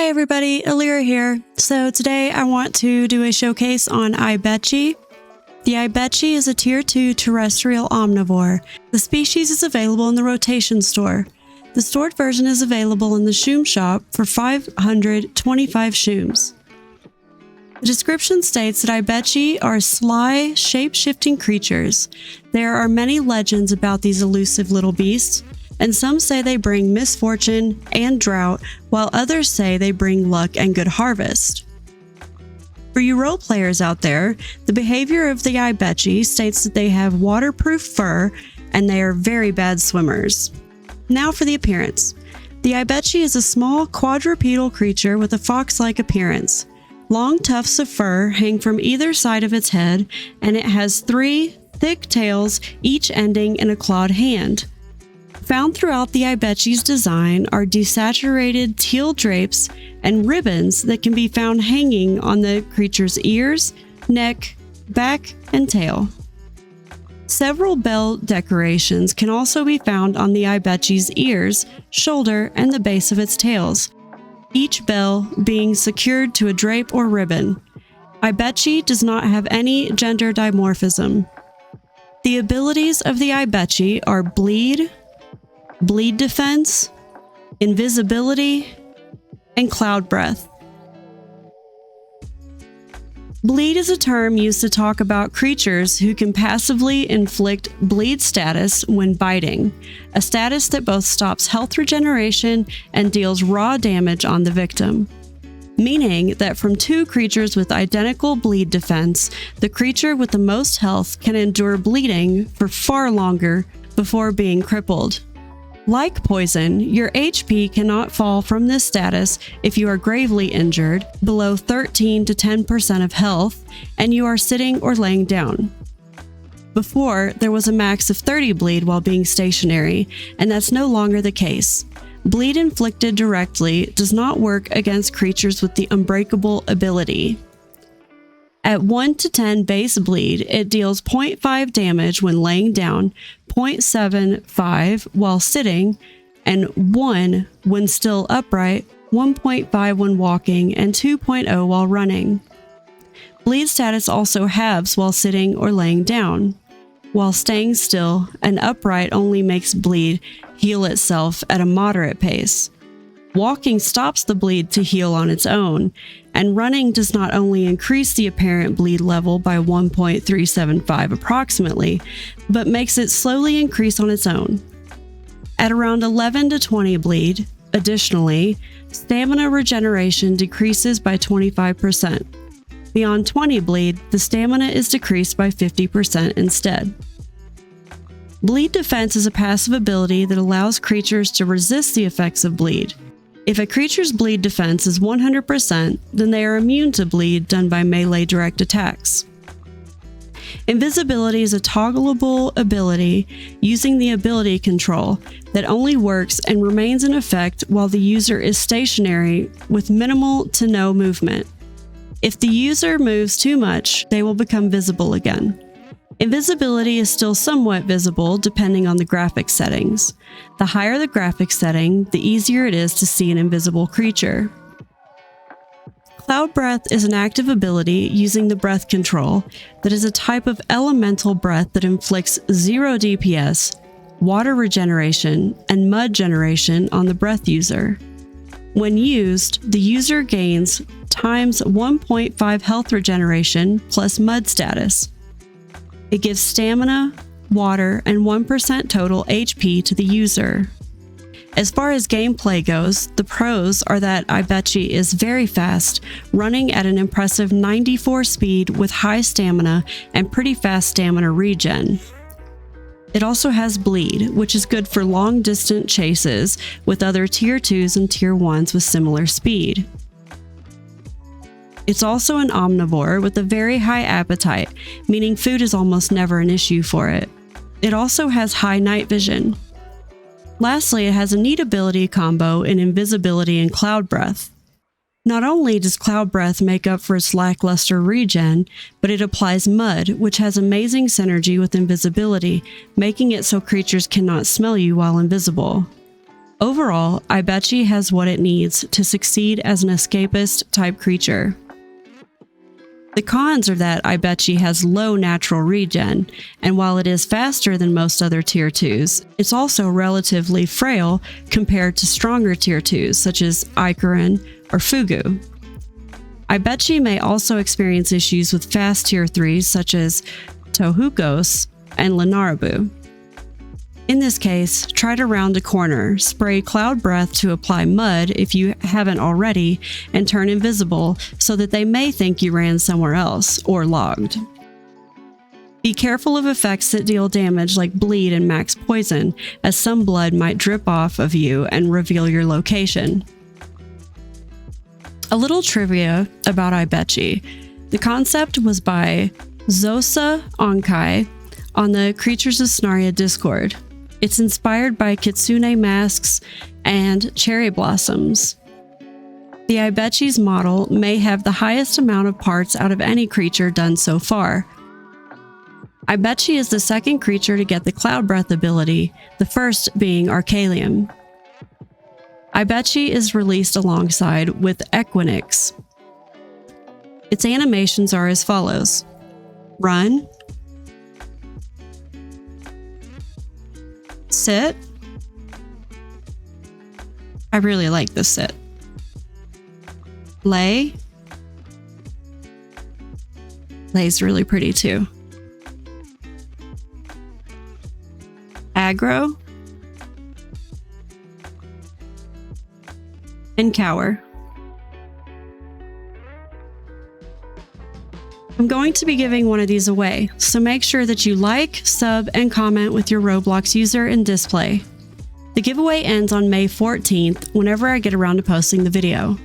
Hi everybody, Elirra here. So today I want to do a showcase on Ibetchi. The Ibetchi is a Tier 2 terrestrial omnivore. The species is available in the rotation store. The stored version is available in the Shoom shop for 525 Shooms. The description states that Ibetchi are sly, shape-shifting creatures. There are many legends about these elusive little beasts, and some say they bring misfortune and drought, while others say they bring luck and good harvest. For you role players out there, the behavior of the Ibetchi states that they have waterproof fur and they are very bad swimmers. Now for the appearance. The Ibetchi is a small quadrupedal creature with a fox-like appearance. Long tufts of fur hang from either side of its head, and it has 3 thick tails, each ending in a clawed hand. Found throughout the Ibetchi's design are desaturated teal drapes and ribbons that can be found hanging on the creature's ears, neck, back, and tail. Several bell decorations can also be found on the Ibetchi's ears, shoulder, and the base of its tails, each bell being secured to a drape or ribbon. Ibetchi does not have any gender dimorphism. The abilities of the Ibetchi are bleed defense, invisibility, and cloud breath. Bleed is a term used to talk about creatures who can passively inflict bleed status when biting, a status that both stops health regeneration and deals raw damage on the victim. Meaning that from 2 creatures with identical bleed defense, the creature with the most health can endure bleeding for far longer before being crippled. Like poison, your HP cannot fall from this status if you are gravely injured, below 13 to 10% of health, and you are sitting or laying down. Before, there was a max of 30 bleed while being stationary, and that's no longer the case. Bleed inflicted directly does not work against creatures with the unbreakable ability. At 1 to 10 base bleed, it deals 0.5 damage when laying down, 0.75 while sitting, and 1 when still upright, 1.5 when walking, and 2.0 while running. Bleed status also halves while sitting or laying down. While staying still and upright only makes bleed heal itself at a moderate pace. Walking stops the bleed to heal on its own, and running does not only increase the apparent bleed level by 1.375 approximately, but makes it slowly increase on its own. At around 11 to 20 bleed, additionally, stamina regeneration decreases by 25%. Beyond 20 bleed, the stamina is decreased by 50% instead. Bleed defense is a passive ability that allows creatures to resist the effects of bleed. If a creature's bleed defense is 100%, then they are immune to bleed done by melee direct attacks. Invisibility is a toggleable ability using the ability control that only works and remains in effect while the user is stationary with minimal to no movement. If the user moves too much, they will become visible again. Invisibility is still somewhat visible depending on the graphics settings. The higher the graphics setting, the easier it is to see an invisible creature. Cloud Breath is an active ability using the breath control that is a type of elemental breath that inflicts 0 DPS, water regeneration, and mud generation on the breath user. When used, the user gains times 1.5 health regeneration plus mud status. It gives stamina, water, and 1% total HP to the user. As far as gameplay goes, the pros are that Ibetchi is very fast, running at an impressive 94 speed with high stamina and pretty fast stamina regen. It also has bleed, which is good for long-distance chases with other Tier 2s and Tier 1s with similar speed. It's also an omnivore with a very high appetite, meaning food is almost never an issue for it. It also has high night vision. Lastly, it has a neat ability combo in invisibility and cloud breath. Not only does cloud breath make up for its lackluster regen, but it applies mud, which has amazing synergy with invisibility, making it so creatures cannot smell you while invisible. Overall, Ibetchi has what it needs to succeed as an escapist type creature. The cons are that Ibetchi has low natural regen, and while it is faster than most other tier 2s, it's also relatively frail compared to stronger tier 2s such as Ikarin or Fugu. Ibetchi may also experience issues with fast tier 3s such as Tohukos and Lenarabu. In this case, try to round a corner, spray Cloud Breath to apply mud if you haven't already, and turn invisible so that they may think you ran somewhere else or logged. Be careful of effects that deal damage like bleed and max poison, as some blood might drip off of you and reveal your location. A little trivia about Ibetchi. The concept was by Zosa Onkai on the Creatures of Sonaria Discord. It's inspired by kitsune masks and cherry blossoms. The Ibetchi's model may have the highest amount of parts out of any creature done so far. Ibetchi is the second creature to get the Cloud Breath ability, the first being Arcalium. Ibetchi is released alongside with Equinix. Its animations are as follows: run, sit. I really like this sit. Lay. Lay's really pretty too. Aggro. And cower. I'm going to be giving one of these away, so make sure that you like, sub, and comment with your Roblox user and display. The giveaway ends on May 14th, whenever I get around to posting the video.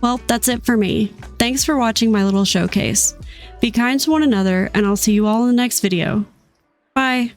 Well, that's it for me. Thanks for watching my little showcase. Be kind to one another, and I'll see you all in the next video. Bye!